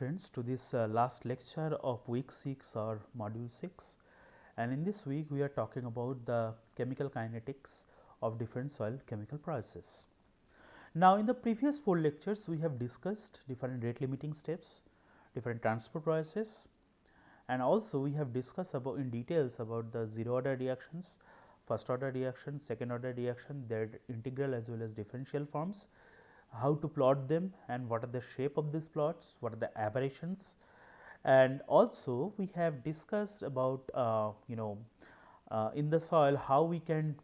friends to this last lecture of week 6 or module 6, and in this week we are talking about the chemical kinetics of different soil chemical processes. Now, in the previous 4 lectures we have discussed different rate limiting steps, different transport processes, and also we have discussed about in details about the zero order reactions, first order reaction, second order reaction, their integral as well as differential forms, how to plot them and what are the shape of these plots, what are the aberrations, and also we have discussed about in the soil how we can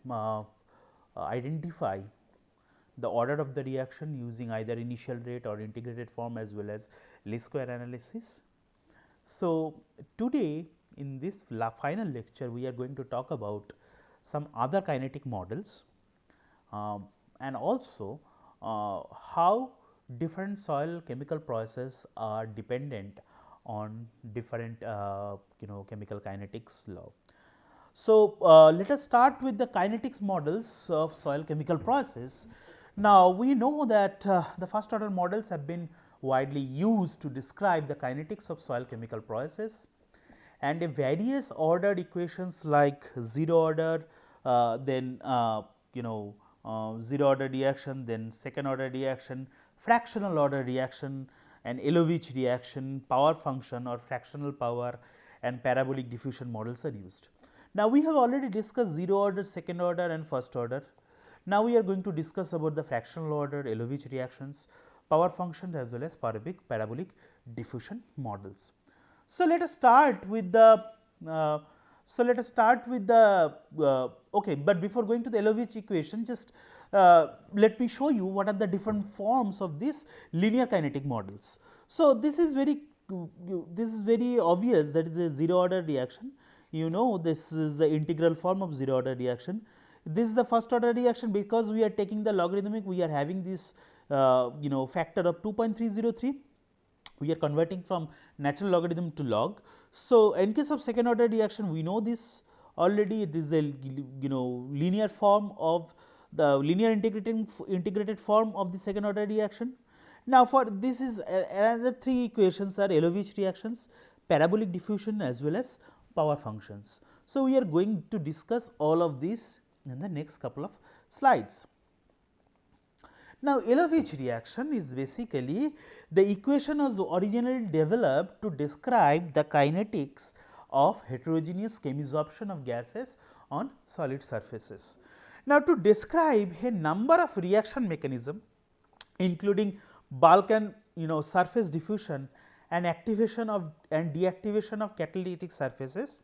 identify the order of the reaction using either initial rate or integrated form as well as least square analysis. So, today in this final lecture we are going to talk about some other kinetic models and also how different soil chemical processes are dependent on different chemical kinetics law. So, let us start with the kinetics models of soil chemical process. Now, we know that the first order models have been widely used to describe the kinetics of soil chemical processes, and a various ordered equations like zero order, then zero order reaction, then second order reaction, fractional order reaction, and Elovich reaction, power function or fractional power, and parabolic diffusion models are used. Now, we have already discussed zero order, second order and first order. Now, we are going to discuss about the fractional order, Elovich reactions, power function as well as parabolic diffusion models. So, let us start with the okay, but before going to the Elovich equation, just let me show you what are the different forms of these linear kinetic models. So, this is very obvious, that is a zero order reaction. You know, this is the integral form of zero order reaction. This is the first order reaction, because we are taking the logarithmic, we are having this factor of 2.303. we are converting from natural logarithm to log. So, in case of second order reaction, we know this already, it is a linear form of the linear integrated form of the second order reaction. Now, for this is another 3 equations are Elovich reactions, parabolic diffusion as well as power functions. So, we are going to discuss all of these in the next couple of slides. Now, Elovich reaction is basically the equation was originally developed to describe the kinetics of heterogeneous chemisorption of gases on solid surfaces. Now, to describe a number of reaction mechanism, including bulk and surface diffusion and activation of and deactivation of catalytic surfaces,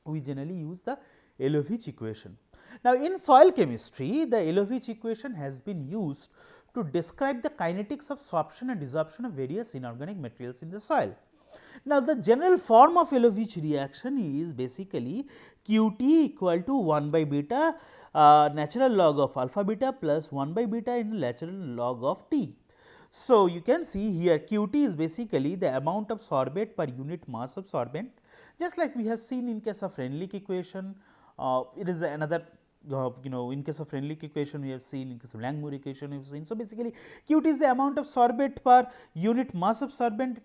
we generally use the Elovich equation. Now, in soil chemistry, the Elovich equation has been used to describe the kinetics of sorption and desorption of various inorganic materials in the soil. Now, the general form of Elovich reaction is basically Qt equal to 1 by beta natural log of alpha beta plus 1 by beta in natural log of T. So, you can see here Qt is basically the amount of sorbate per unit mass of sorbent, just like we have seen in case of Renlich equation. It is another in case of Renlich equation we have seen, in case of Langmuir equation we have seen. So, basically Qt is the amount of sorbate per unit mass of sorbent.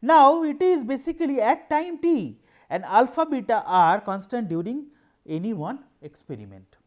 Now, it is basically at time t and alpha beta are constant during any one experiment.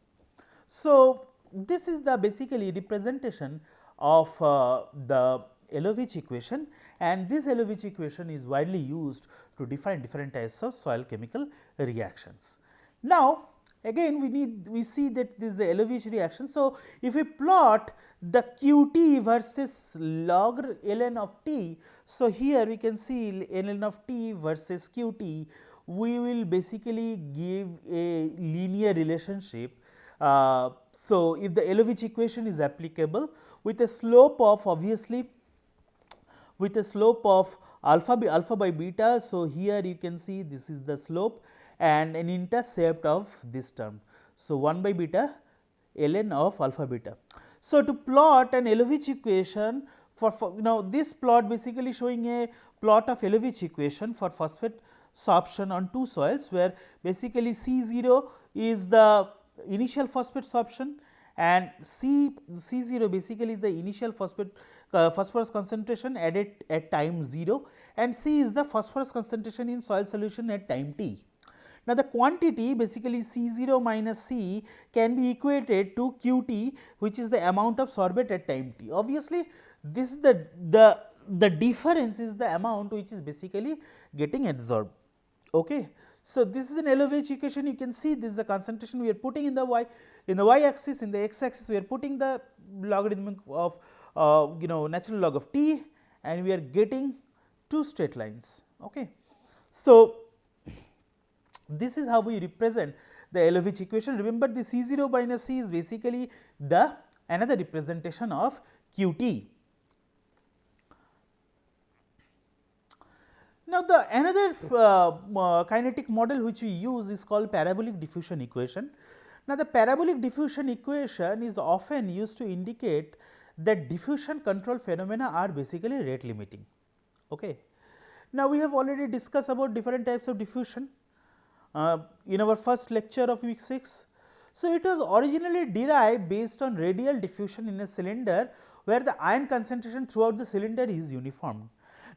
So, this is the basically representation of the Elovich equation, and this Elovich equation is widely used to define different types of soil chemical reactions. Now, again we see that this is the Elovich reaction. So, if we plot the Qt versus log ln of t, so here we can see ln of t versus Qt, we will basically give a linear relationship. So, if the Elovich equation is applicable with a slope of obviously with a slope of alpha by beta. So, here you can see this is the slope and an intercept of this term. So, 1 by beta ln of alpha beta. So, to plot an Elovich equation for now, this plot basically showing a plot of Elovich equation for phosphate sorption on 2 soils, where basically C0 is the initial phosphate sorption and C0 basically is the initial phosphorus concentration at time 0, and C is the phosphorus concentration in soil solution at time t. Now, the quantity basically C0 minus C can be equated to Qt, which is the amount of sorbate at time t. Obviously, this is the difference is the amount which is basically getting absorbed. Okay. So, this is an LOVH equation. You can see this is the concentration we are putting in the y axis, in the x axis we are putting the logarithmic of natural log of t, and we are getting two straight lines. Okay. So, this is how we represent the LOVH equation. Remember, the C0 minus C is basically the another representation of Qt. Now, the another kinetic model which we use is called parabolic diffusion equation. Now, the parabolic diffusion equation is often used to indicate that diffusion control phenomena are basically rate limiting. Okay. Now, we have already discussed about different types of diffusion in our first lecture of week 6. So, it was originally derived based on radial diffusion in a cylinder where the ion concentration throughout the cylinder is uniform.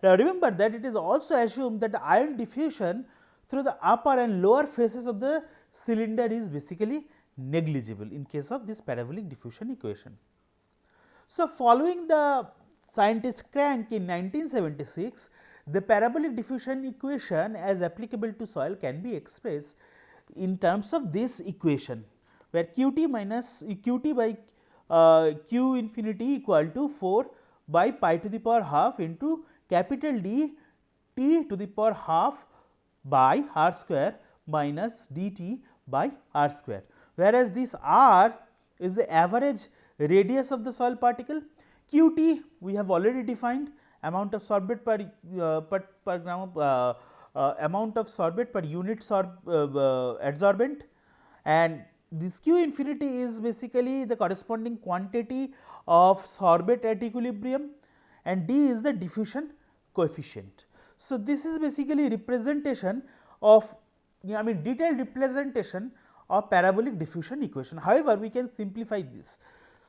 Now, remember that it is also assumed that the ion diffusion through the upper and lower faces of the cylinder is basically negligible in case of this parabolic diffusion equation. So, following the scientist Crank in 1976, the parabolic diffusion equation as applicable to soil can be expressed in terms of this equation, where Qt minus Qt by Q infinity equal to 4 by pi to the power half into capital D T to the power half by r square minus dt by r square, whereas this r is the average radius of the soil particle. Qt we have already defined, amount of sorbate per gram of amount of sorbate per unit adsorbent, and this Q infinity is basically the corresponding quantity of sorbate at equilibrium, and D is the diffusion coefficient. So, this is basically representation of detailed representation of parabolic diffusion equation. However, we can simplify this.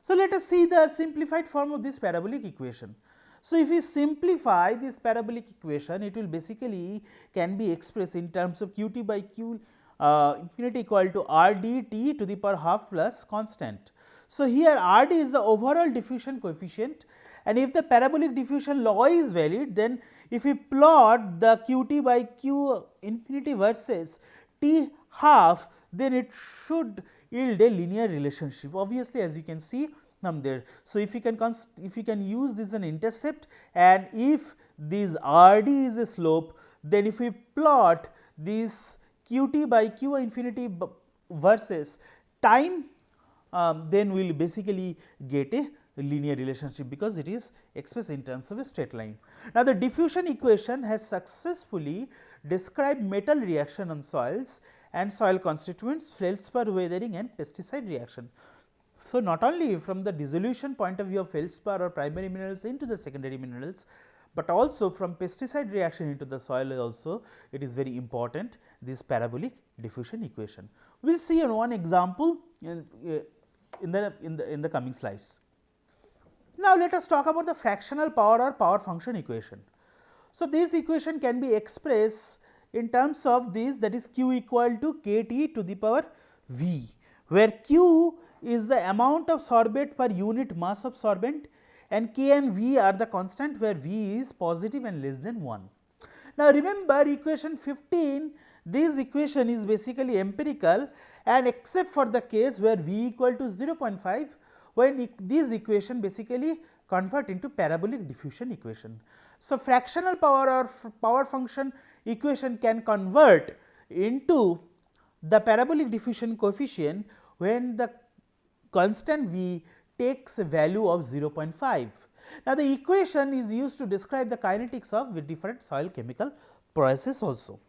So, let us see the simplified form of this parabolic equation. So, if we simplify this parabolic equation, it will basically can be expressed in terms of Qt by Q infinity equal to R d t to the power half plus constant. So, here R d is the overall diffusion coefficient, and if the parabolic diffusion law is valid, then if we plot the Qt by Q infinity versus T half, then it should yield a linear relationship, obviously, as you can see from there. So, if you can use this as an intercept, and if this R d is a slope, then if we plot this Qt by Q infinity versus time, then we will basically get a linear relationship, because it is expressed in terms of a straight line. Now, the diffusion equation has successfully described metal reaction on soils and soil constituents, feldspar weathering and pesticide reaction. So, not only from the dissolution point of view of feldspar or primary minerals into the secondary minerals, but also from pesticide reaction into the soil also, it is very important, this parabolic diffusion equation. We will see on one example in the coming slides. Now, let us talk about the fractional power or power function equation. So, this equation can be expressed in terms of this, that is Q equal to kT to the power V, where Q is the amount of sorbate per unit mass of sorbent, and K and V are the constant where V is positive and less than 1. Now, remember equation 15, this equation is basically empirical, and except for the case where V equal to 0.5, when this equation basically convert into parabolic diffusion equation. So, fractional power or power function equation can convert into the parabolic diffusion coefficient when the constant V takes a value of 0.5. Now, the equation is used to describe the kinetics of different soil chemical processes also.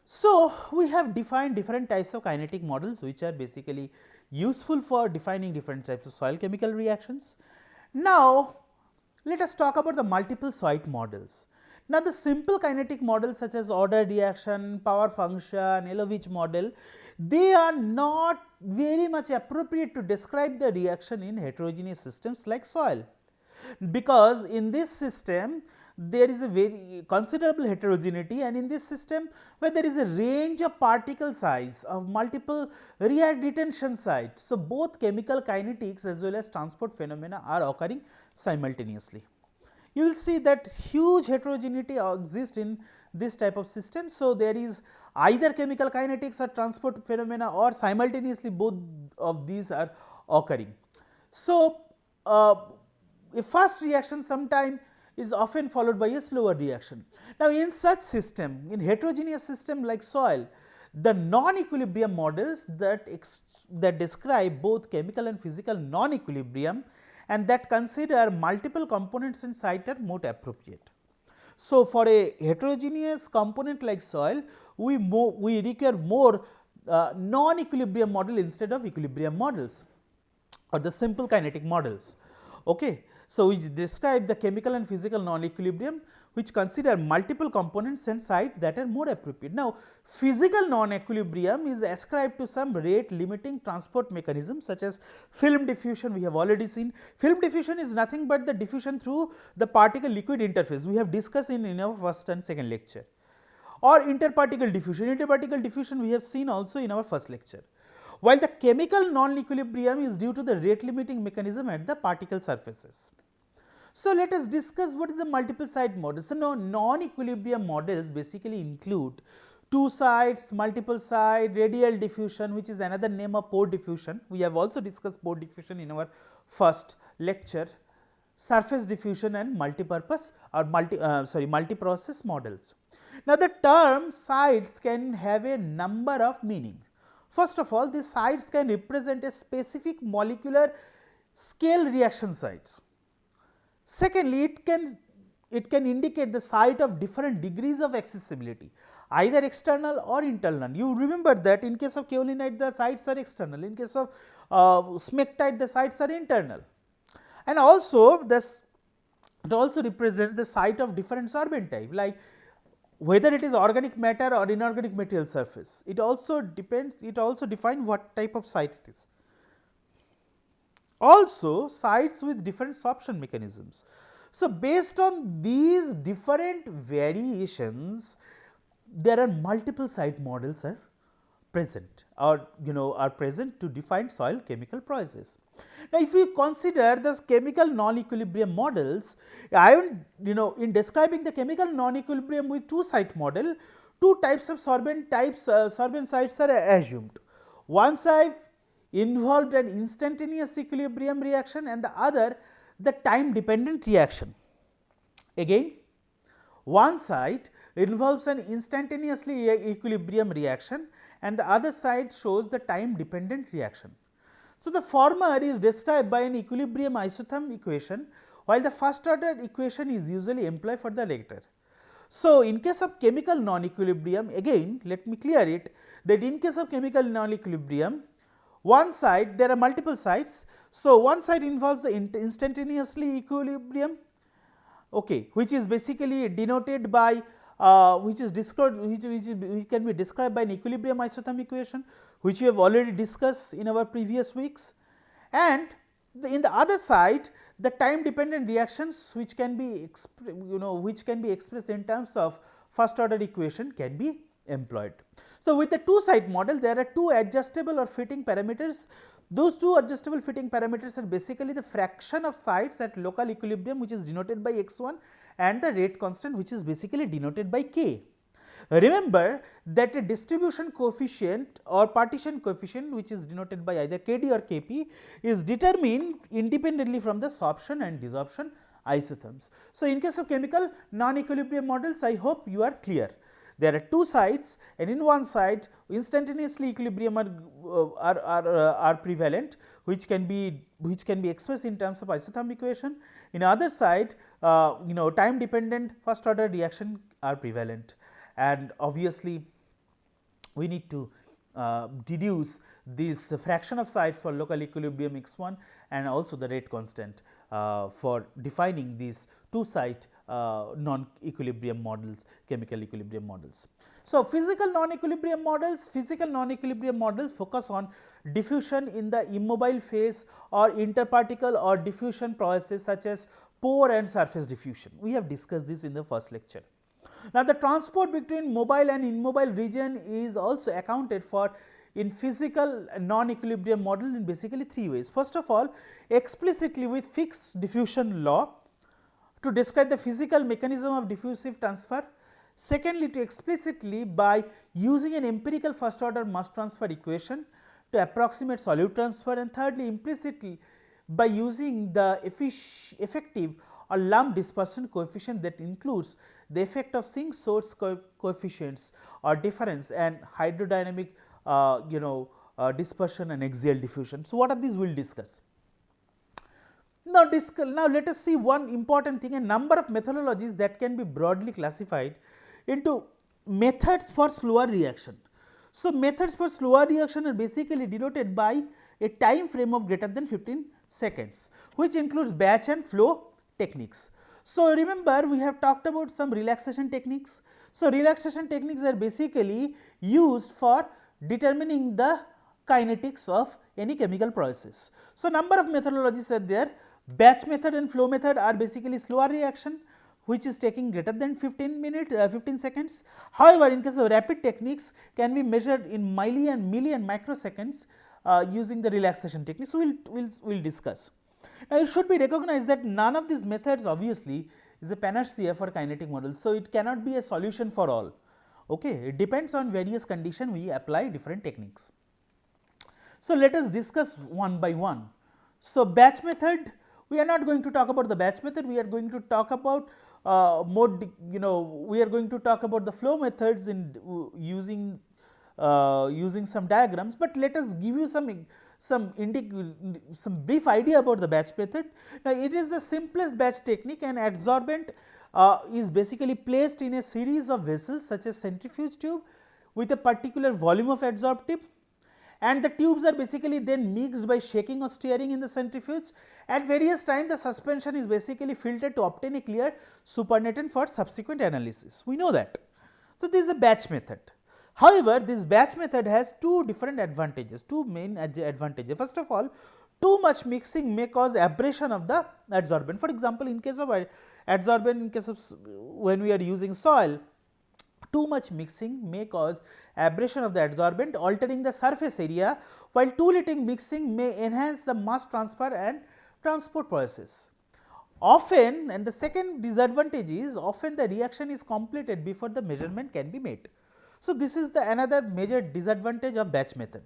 So, we have defined different types of kinetic models, which are basically useful for defining different types of soil chemical reactions. Now, let us talk about the multiple site models. Now, the simple kinetic models such as ordered reaction, power function, LOVH model, they are not very much appropriate to describe the reaction in heterogeneous systems like soil, because in this system there is a very considerable heterogeneity, and in this system where there is a range of particle size of multiple retention sites. So, both chemical kinetics as well as transport phenomena are occurring simultaneously. You will see that huge heterogeneity exists in this type of system. So, there is either chemical kinetics or transport phenomena, or simultaneously both of these are occurring. So, a fast reaction sometime is often followed by a slower reaction. Now, in such system, in heterogeneous system like soil, the non-equilibrium models that describe both chemical and physical non-equilibrium and that consider multiple components in site are more appropriate. So, for a heterogeneous component like soil, we require more non-equilibrium model instead of equilibrium models or the simple kinetic models. Okay. So, which describe the chemical and physical non-equilibrium, which consider multiple components and sites that are more appropriate. Now, physical non-equilibrium is ascribed to some rate limiting transport mechanism such as film diffusion. We have already seen film diffusion is nothing but the diffusion through the particle liquid interface. We have discussed in our first and second lecture, or interparticle diffusion. Interparticle diffusion we have seen also in our first lecture, while the chemical non-equilibrium is due to the rate limiting mechanism at the particle surfaces. So, let us discuss what is the multiple site model. So, now non-equilibrium models basically include two sites, multiple site, radial diffusion, which is another name of pore diffusion. We have also discussed pore diffusion in our first lecture, surface diffusion and multipurpose or multi-process models. Now, the term sites can have a number of meanings. First of all, these sites can represent a specific molecular scale reaction sites. Secondly, it can indicate the site of different degrees of accessibility, either external or internal. You remember that in case of kaolinite the sites are external, in case of smectite the sites are internal, and also it also represents the site of different sorbent type, like whether it is organic matter or inorganic material surface. It also depends, it also defines what type of site it is. Also sites with different sorption mechanisms. So, based on these different variations, there are multiple site models are present, or are present to define soil chemical processes. Now, if we consider the chemical non-equilibrium models, in describing the chemical non-equilibrium with two site model, two types of sorbent sites are assumed. One site involved an instantaneous equilibrium reaction and the other the time dependent reaction. Again, one site involves an instantaneously equilibrium reaction and the other side shows the time dependent reaction. So, the former is described by an equilibrium isotherm equation, while the first order equation is usually employed for the latter. So, in case of chemical non-equilibrium, again let me clear it, that in case of chemical non-equilibrium, one side, there are multiple sites. So, one side involves the instantaneously equilibrium, okay, which is basically denoted by which can be described by an equilibrium isotherm equation, which we have already discussed in our previous weeks, and in the other side the time dependent reactions which can be expressed in terms of first order equation can be employed. So, with the two site model, there are two adjustable or fitting parameters. Those two adjustable fitting parameters are basically the fraction of sites at local equilibrium, which is denoted by x1, and the rate constant, which is basically denoted by k. Remember that a distribution coefficient or partition coefficient, which is denoted by either kd or kp, is determined independently from the sorption and desorption isotherms. So, in case of chemical non-equilibrium models, I hope you are clear. There are two sites, and in one site instantaneously equilibrium are prevalent, which can be expressed in terms of isotherm equation. In other side, time dependent first order reaction are prevalent, and obviously we need to deduce this fraction of sites for local equilibrium x1 and also the rate constant for defining these two site non-equilibrium models, chemical equilibrium models. So, physical non-equilibrium models focus on diffusion in the immobile phase or interparticle or diffusion processes such as pore and surface diffusion. We have discussed this in the first lecture. Now, the transport between mobile and immobile region is also accounted for in physical non-equilibrium model in basically three ways. First of all, explicitly with fixed diffusion law to describe the physical mechanism of diffusive transfer. Secondly, to explicitly by using an empirical first order mass transfer equation to approximate solute transfer, and thirdly, implicitly by using the effective or lump dispersion coefficient that includes the effect of sink source coefficients or difference and hydrodynamic dispersion and axial diffusion. So, what are these we will discuss. Now, let us see one important thing, a number of methodologies that can be broadly classified into methods for slower reaction. So, methods for slower reaction are basically denoted by a time frame of greater than 15 seconds, which includes batch and flow techniques. So, remember we have talked about some relaxation techniques. So, relaxation techniques are basically used for determining the kinetics of any chemical process. So, number of methodologies are there. Batch method and flow method are basically slower reaction, which is taking greater than 15 seconds. However, in case of rapid techniques can be measured in milli and milli and microseconds using the relaxation technique. So, we will discuss. Now, it should be recognized that none of these methods obviously is a panacea for kinetic models. So, it cannot be a solution for all. Okay. It depends on various conditions we apply different techniques. So, let us discuss one by one. So, batch method, we are not going to talk about the batch method, we are going to talk about we are going to talk about the flow methods in using some diagrams, but let us give you some brief idea about the batch method. Now, it is the simplest batch technique, and adsorbent is basically placed in a series of vessels such as centrifuge tube with a particular volume of adsorptive, and the tubes are basically then mixed by shaking or stirring in the centrifuge. At various times the suspension is basically filtered to obtain a clear supernatant for subsequent analysis. We know that. So, this is a batch method. However, this batch method has two different advantages, two main advantages. First of all, too much mixing may cause abrasion of the adsorbent. For example, in case of adsorbent, in case of when we are using soil, too much mixing may cause abrasion of the adsorbent, altering the surface area, while too little mixing may enhance the mass transfer and transport process. Often, and the second disadvantage is, often the reaction is completed before the measurement can be made. So, this is the another major disadvantage of batch method.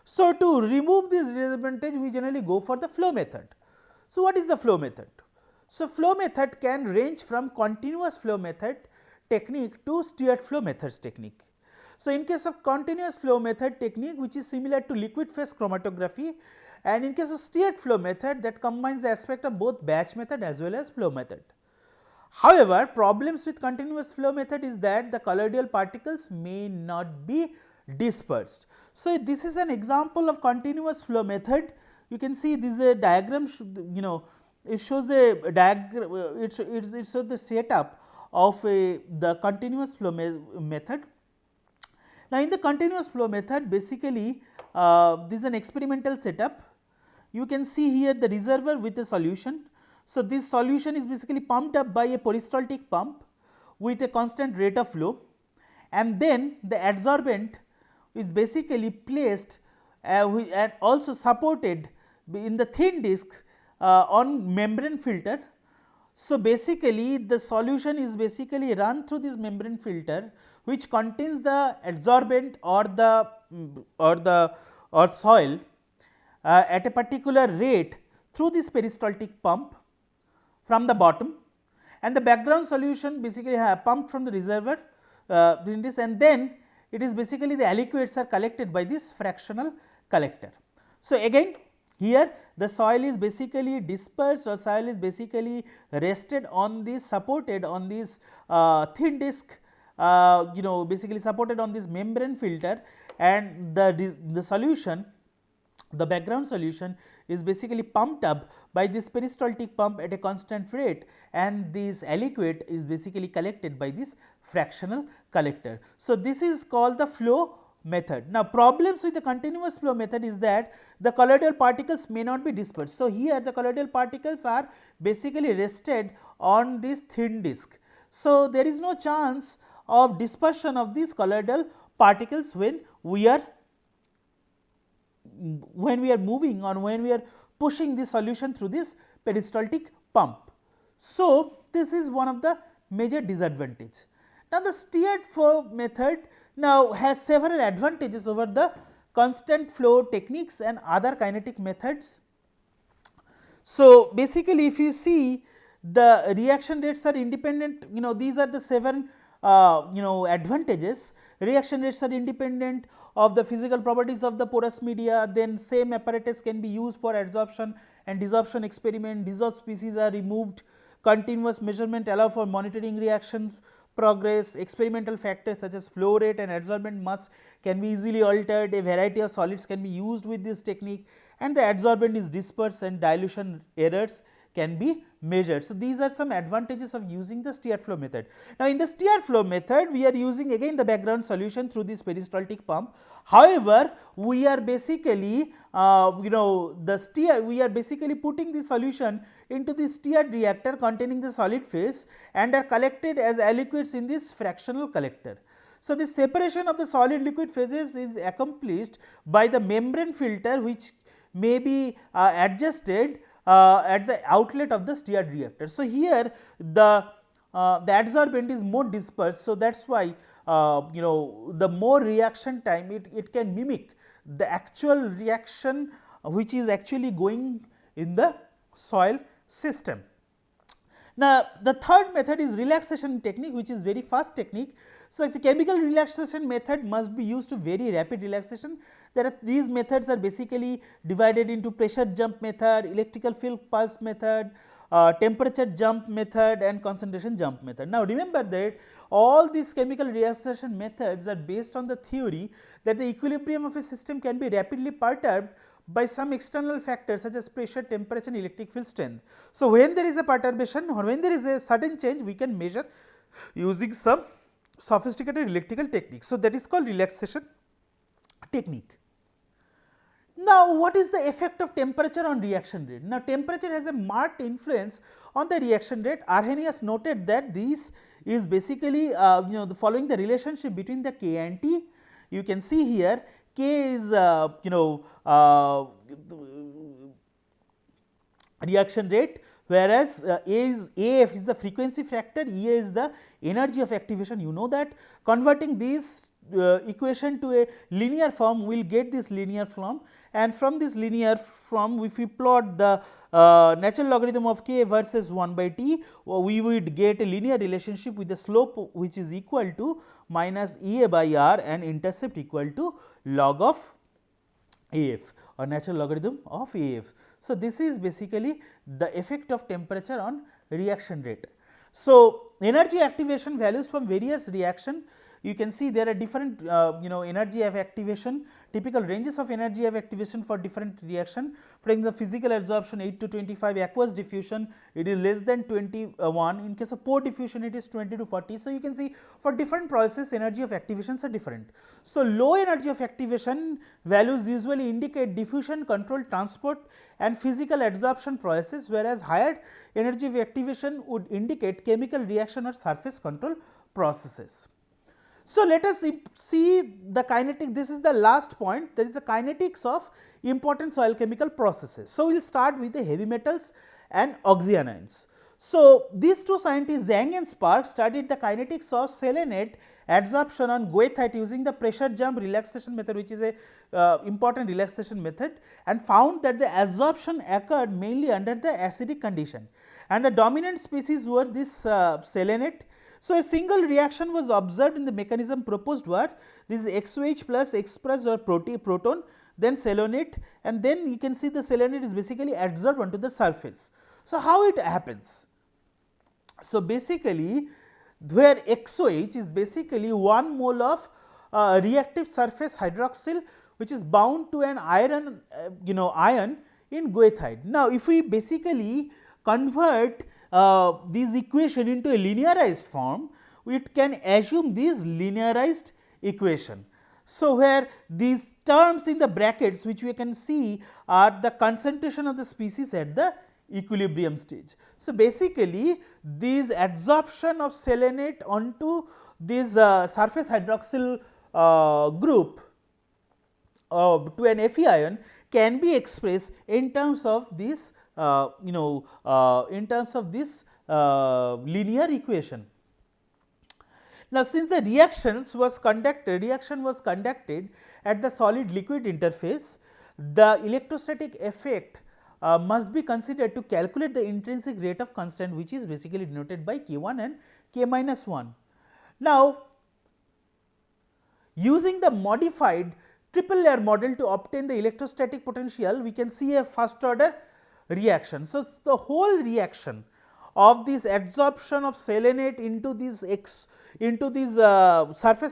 So, to remove this disadvantage, we generally go for the flow method. So, what is the flow method? So, flow method can range from continuous flow method technique to stirred flow methods technique. So, in case of continuous flow method technique, which is similar to liquid phase chromatography, and in case of stirred flow method, that combines the aspect of both batch method as well as flow method. However, problems with continuous flow method is that the colloidal particles may not be dispersed. So, this is an example of continuous flow method. You can see this is a diagram, it shows a diagram, it shows the setup of the continuous flow method. Now, in the continuous flow method, basically this is an experimental setup. You can see here the reservoir with a solution. So, this solution is basically pumped up by a peristaltic pump with a constant rate of flow, and then the adsorbent is basically placed and also supported in the thin discs on membrane filter. So, basically the solution is basically run through this membrane filter, which contains the adsorbent or soil at a particular rate through this peristaltic pump from the bottom, and the background solution basically pumped from the reservoir in this, and then it is basically the aliquots are collected by this fractional collector. So, again here the soil is basically dispersed, or soil is basically rested on this, supported on this thin disc, basically supported on this membrane filter, and the solution, the background solution is basically pumped up by this peristaltic pump at a constant rate, and this aliquot is basically collected by this fractional collector. So, this is called the flow method. Now, problems with the continuous flow method is that the colloidal particles may not be dispersed. So, here the colloidal particles are basically rested on this thin disc. So, there is no chance of dispersion of these colloidal particles when we are moving or when we are pushing the solution through this peristaltic pump. So, this is one of the major disadvantage. Now, the steered flow method now has several advantages over the constant flow techniques and other kinetic methods. So, basically if you see, the reaction rates are independent, these are the 7 advantages. Reaction rates are independent of the physical properties of the porous media, then same apparatus can be used for adsorption and desorption experiment, dissolved species are removed, continuous measurement allow for monitoring reactions progress, experimental factors such as flow rate and adsorbent mass can be easily altered, a variety of solids can be used with this technique, and the adsorbent is dispersed and dilution errors can be measured. So, these are some advantages of using the steered flow method. Now, in the steered flow method, we are using again the background solution through this peristaltic pump. However, we are basically we are basically putting the solution into the steered reactor containing the solid phase and are collected as aliquots in this fractional collector. So, the separation of the solid liquid phases is accomplished by the membrane filter, which may be adjusted at the outlet of the steered reactor. So, here the adsorbent is more dispersed. So, that is why the more reaction time it can mimic the actual reaction which is actually going in the soil system. Now, the third method is relaxation technique, which is very fast technique. So, the chemical relaxation method must be used to very rapid relaxation. These methods are basically divided into pressure jump method, electrical field pulse method, temperature jump method and concentration jump method. Now, remember that all these chemical relaxation methods are based on the theory that the equilibrium of a system can be rapidly perturbed by some external factors such as pressure, temperature and electric field strength. So, when there is a perturbation or when there is a sudden change, we can measure using some sophisticated electrical techniques. So, that is called relaxation technique. Now, what is the effect of temperature on reaction rate? Now, temperature has a marked influence on the reaction rate. Arrhenius noted that this is basically following the relationship between the K and T. You can see here K is reaction rate, whereas AF is the frequency factor, EA is the energy of activation. You know that converting this equation to a linear form, we will get this linear form, and from this linear form, if we plot the natural logarithm of k versus 1 by t, we would get a linear relationship with the slope which is equal to minus EA by R and intercept equal to log of AF or natural logarithm of AF. So, this is basically the effect of temperature on reaction rate. So, energy activation values from various reaction, you can see there are different energy of activation, typical ranges of energy of activation for different reaction. For example, physical adsorption 8 to 25, aqueous diffusion it is less than 21, in case of pore diffusion it is 20 to 40. So, you can see for different processes energy of activations are different. So, low energy of activation values usually indicate diffusion, control, transport and physical adsorption processes, whereas higher energy of activation would indicate chemical reaction or surface control processes. So, let us see the kinetic, this is the last point, there is a kinetics of important soil chemical processes. So, we will start with the heavy metals and oxyanions. So, these two scientists Zhang and Spark studied the kinetics of selenate adsorption on goethite using the pressure jump relaxation method, which is a important relaxation method, and found that the adsorption occurred mainly under the acidic condition, and the dominant species were this selenate. So, a single reaction was observed in the mechanism proposed were this XOH plus X plus or proton, then selenate, and then you can see the selenate is basically adsorbed onto the surface. So, how it happens? So, basically where XOH is basically 1 mole of reactive surface hydroxyl, which is bound to an iron ion in goethite. Now, if we basically convert this equation into a linearized form, we can assume this linearized equation. So, where these terms in the brackets which we can see are the concentration of the species at the equilibrium stage. So, basically this adsorption of selenate onto this surface hydroxyl group to an Fe ion can be expressed in terms of this in terms of this linear equation. Now, since the reaction was conducted at the solid liquid interface, the electrostatic effect must be considered to calculate the intrinsic rate of constant, which is basically denoted by K1 and K minus 1. Now, using the modified triple layer model to obtain the electrostatic potential, we can see a first order reaction. So, the whole reaction of this adsorption of selenate into this surface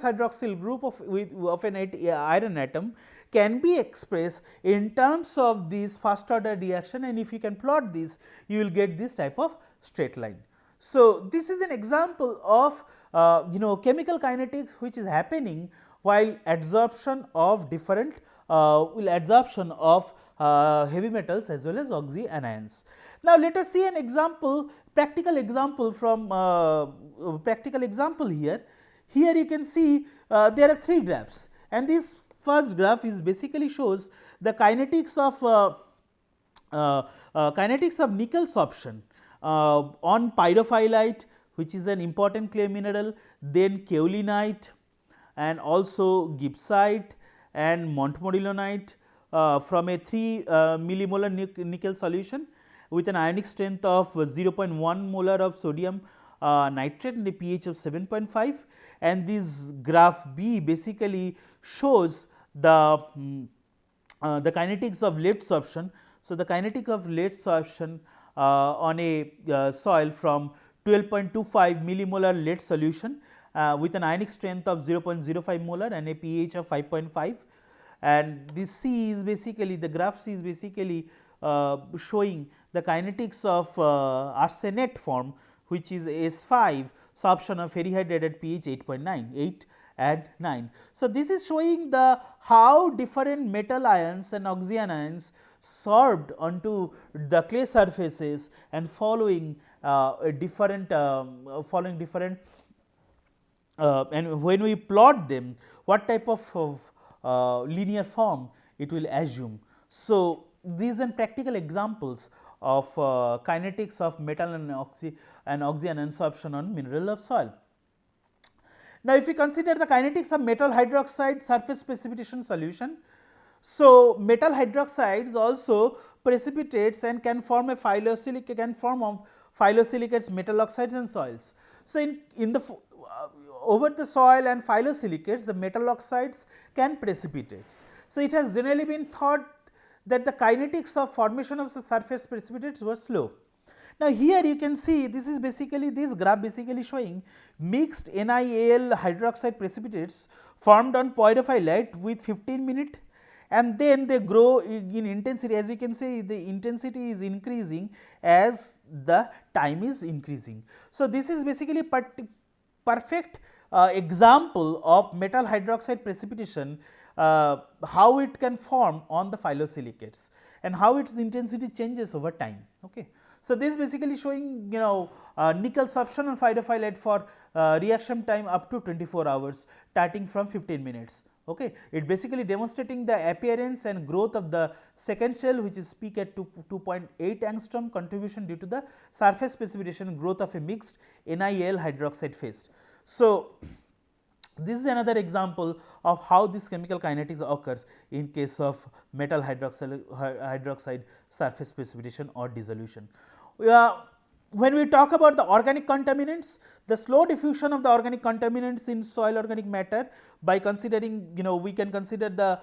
hydroxyl group of an iron atom can be expressed in terms of this first order reaction, and if you can plot this, you will get this type of straight line. So, this is an example of chemical kinetics which is happening while adsorption of different heavy metals as well as oxyanions. Now, let us see an example, practical example from practical example here. Here you can see there are 3 graphs, and this first graph is basically shows the kinetics of nickel sorption on pyrophyllite, which is an important clay mineral, then kaolinite and also gibbsite and montmorillonite from a 3 millimolar nickel solution with an ionic strength of 0.1 molar of sodium nitrate and a pH of 7.5, and this graph B basically shows the kinetics of lead sorption. So, the kinetic of lead sorption on a soil from 12.25 millimolar lead solution with an ionic strength of 0.05 molar and a pH of 5.5, and this C is basically, the graph C is basically showing the kinetics of arsenate form, which is S5 sorption of ferrihydride at pH 8.9, 8 and 9. So, this is showing the how different metal ions and oxyanions sorbed onto the clay surfaces and following different and when we plot them, what type of linear form it will assume. So, these are practical examples of kinetics of metal and oxyanion sorption on mineral of soil. Now, if we consider the kinetics of metal hydroxide surface precipitation solution, so metal hydroxides also precipitates and can form a phyllosilicates, metal oxides and soils. So, in the over the soil and phyllosilicates, the metal oxides can precipitate. So, it has generally been thought that the kinetics of formation of the surface precipitates were slow. Now, here you can see this is basically this graph basically showing mixed NiAl hydroxide precipitates formed on pyrophyllite with 15 minute, and then they grow in intensity. As you can see, the intensity is increasing as the time is increasing. So, this is basically perfect example of metal hydroxide precipitation, how it can form on the phyllosilicates and how its intensity changes over time. Okay. So, this is basically showing nickel sorption on pyrophyllite for reaction time up to 24 hours starting from 15 minutes. Okay. It basically demonstrating the appearance and growth of the second shell, which is peak at 2.8 angstrom contribution due to the surface precipitation growth of a mixed NiAl hydroxide phase. So, this is another example of how this chemical kinetics occurs in case of metal hydroxide surface precipitation or dissolution. When we talk about the organic contaminants, the slow diffusion of the organic contaminants in soil organic matter by considering, we can consider the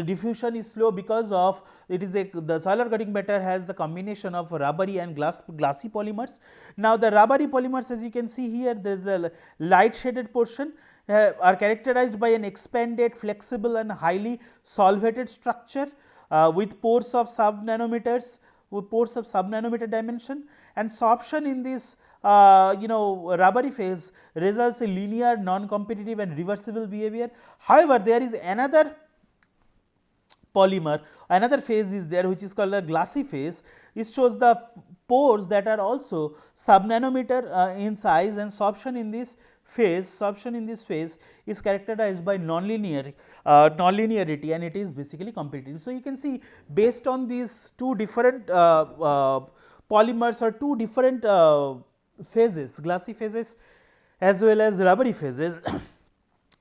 diffusion is slow because of it is the soil organic matter has the combination of rubbery and glassy polymers. Now, the rubbery polymers, as you can see here, there is a light shaded portion are characterized by an expanded, flexible and highly solvated structure. with pores of sub-nanometers, with pores of sub-nanometer dimension, and sorption in this rubbery phase results in linear, non-competitive and reversible behavior. However, there is another polymer, another phase is there which is called a glassy phase. It shows the pores that are also sub-nanometer in size, and sorption in this phase is characterized by nonlinearity, and it is basically competitive. So, you can see based on these two different polymers or two different phases, glassy phases as well as rubbery phases,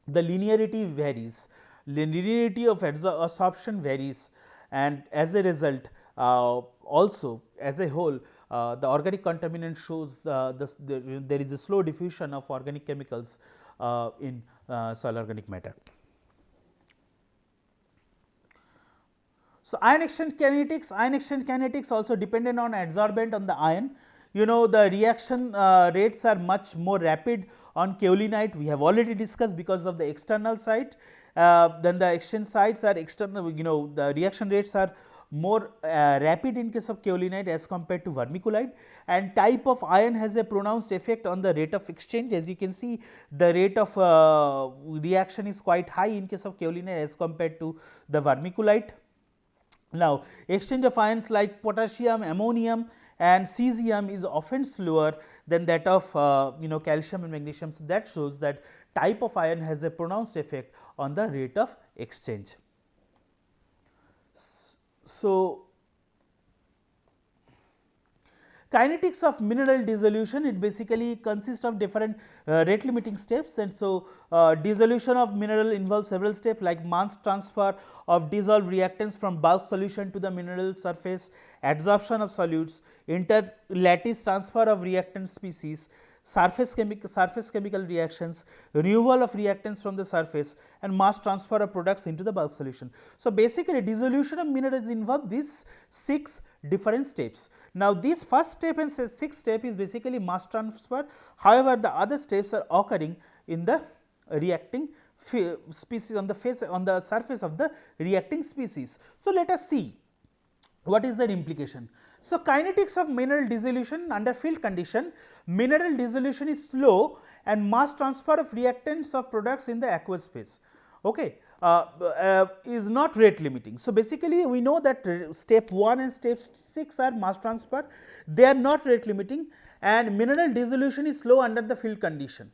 the linearity varies, linearity of absorption varies, and as a result also as a whole the organic contaminant shows there is a slow diffusion of organic chemicals in soil organic matter. So, ion exchange kinetics also dependent on adsorbent on the ion. You know, the reaction rates are much more rapid on kaolinite, we have already discussed, because of the external site. Then the exchange sites are external, the reaction rates are more rapid in case of kaolinite as compared to vermiculite, and type of ion has a pronounced effect on the rate of exchange. As you can see, the rate of reaction is quite high in case of kaolinite as compared to the vermiculite. Now, exchange of ions like potassium, ammonium and cesium is often slower than that of calcium and magnesium. So, that shows that type of ion has a pronounced effect on the rate of exchange. So, kinetics of mineral dissolution, it basically consists of different rate limiting steps, and so dissolution of mineral involves several steps like mass transfer of dissolved reactants from bulk solution to the mineral surface, adsorption of solutes, interlattice transfer of reactant species, surface chemical reactions, removal of reactants from the surface, and mass transfer of products into the bulk solution. So, basically dissolution of minerals involve these 6 different steps. Now, this first step and sixth step is basically mass transfer. However, the other steps are occurring in the reacting species on the surface of the reacting species. So, let us see what is their implication. So, kinetics of mineral dissolution under field condition, mineral dissolution is slow and mass transfer of reactants of products in the aqueous phase is not rate limiting. So, basically we know that step 1 and step 6 are mass transfer, they are not rate limiting, and mineral dissolution is slow under the field condition.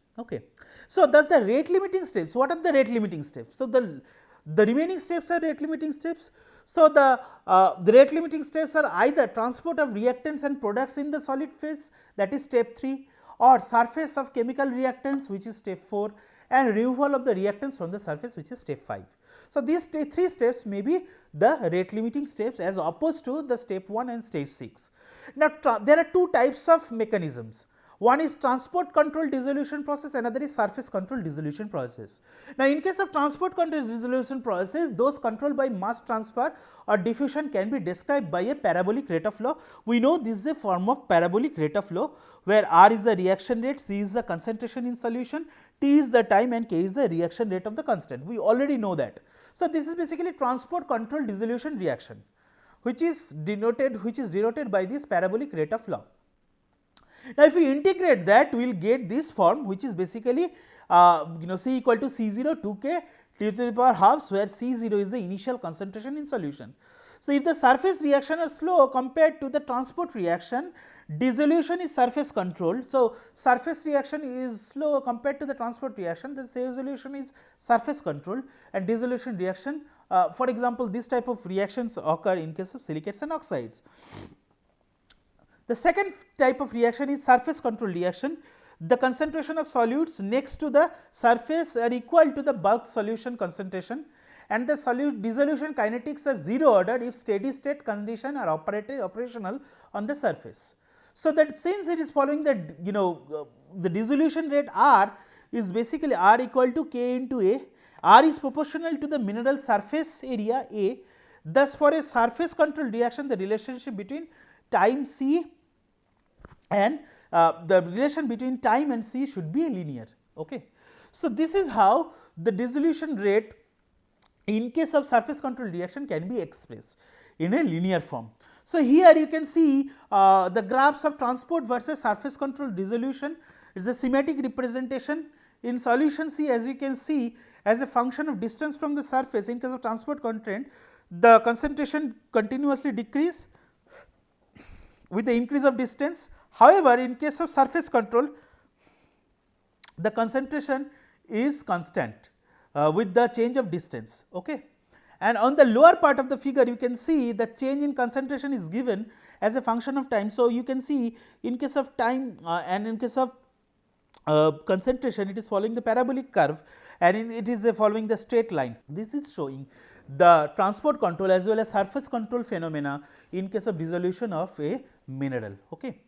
So, thus the rate limiting steps, what are the rate limiting steps? So, the remaining steps are rate limiting steps. So, the rate limiting steps are either transport of reactants and products in the solid phase, that is step 3, or surface of chemical reactants, which is step 4, and removal of the reactants from the surface, which is step 5. So, these 3 steps may be the rate limiting steps as opposed to the step 1 and step 6. Now, there are 2 types of mechanisms. One is transport control dissolution process, another is surface control dissolution process. Now, in case of transport control dissolution process, those controlled by mass transfer or diffusion can be described by a parabolic rate of law. We know this is a form of parabolic rate of law, where R is the reaction rate, C is the concentration in solution, T is the time, and K is the reaction rate of the constant. We already know that. So, this is basically transport control dissolution reaction, which is denoted by this parabolic rate of law. Now, if we integrate that, we will get this form, which is basically C equal to C0 2K T to the power halves, where C0 is the initial concentration in solution. So, if the surface reaction are slow compared to the transport reaction, dissolution is surface controlled. So, surface reaction is slow compared to the transport reaction, the dissolution is surface controlled, and dissolution reaction, for example, this type of reactions occur in case of silicates and oxides. The second type of reaction is surface control reaction. The concentration of solutes next to the surface are equal to the bulk solution concentration, and the dissolution kinetics are 0 order if steady state condition are operational on the surface. So, that since it is following that the dissolution rate R is basically R equal to K into A, R is proportional to the mineral surface area A. Thus, for a surface control reaction, the relationship between time C and the relation between time and C should be linear. So, this is how the dissolution rate in case of surface control reaction can be expressed in a linear form. So, here you can see the graphs of transport versus surface control dissolution. It is a schematic representation. In solution C, as you can see, as a function of distance from the surface, in case of transport content, the concentration continuously decrease with the increase of distance. However, in case of surface control, the concentration is constant with the change of distance. Okay. And on the lower part of the figure, you can see the change in concentration is given as a function of time. So, you can see in case of time and in case of concentration, it is following the parabolic curve, and it is following the straight line. This is showing the transport control as well as surface control phenomena in case of dissolution of a mineral. Okay.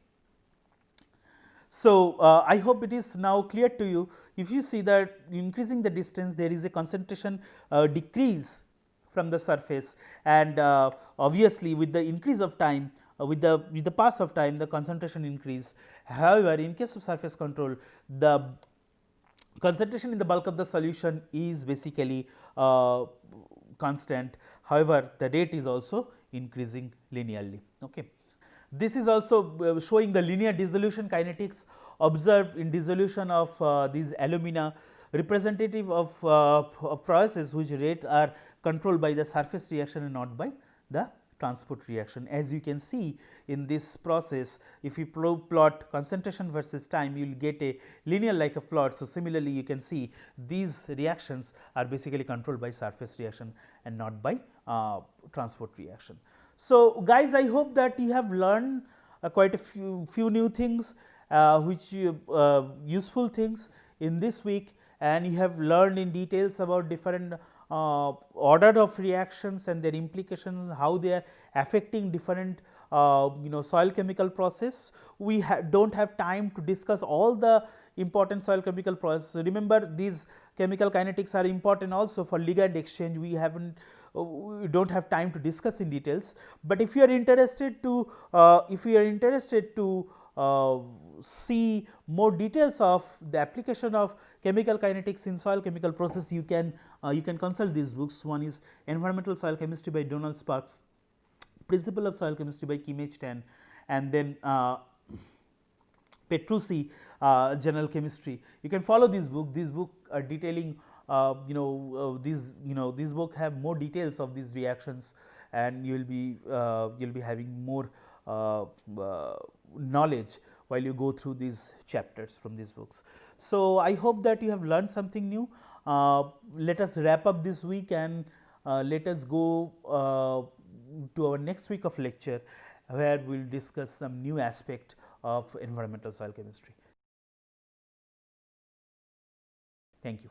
So, I hope it is now clear to you. If you see that increasing the distance, there is a concentration decrease from the surface, and obviously with the increase of time, with the pass of time, the concentration increase. However, in case of surface control, the concentration in the bulk of the solution is basically constant. However, the rate is also increasing linearly. Okay. This is also showing the linear dissolution kinetics observed in dissolution of these alumina, representative of processes whose rates are controlled by the surface reaction and not by the transport reaction. As you can see in this process, if you plot concentration versus time, you will get a linear like a plot. So, similarly, you can see these reactions are basically controlled by surface reaction and not by transport reaction. So, guys, I hope that you have learned quite a few new things, which useful things in this week, and you have learned in details about different order of reactions and their implications, how they are affecting different soil chemical process. We do not have time to discuss all the important soil chemical process. Remember, these chemical kinetics are important also for ligand exchange. We do not have time to discuss in details, but if you are interested to see more details of the application of chemical kinetics in soil chemical process, you can consult these books. One is Environmental Soil Chemistry by Donald Sparks, Principle of Soil Chemistry by Kim, and then Petrucci, General Chemistry. You can follow this book. These book are detailing these book have more details of these reactions, and you will be having more knowledge while you go through these chapters from these books. So, I hope that you have learned something new. Let us wrap up this week, and let us go to our next week of lecture, where we will discuss some new aspect of environmental soil chemistry. Thank you.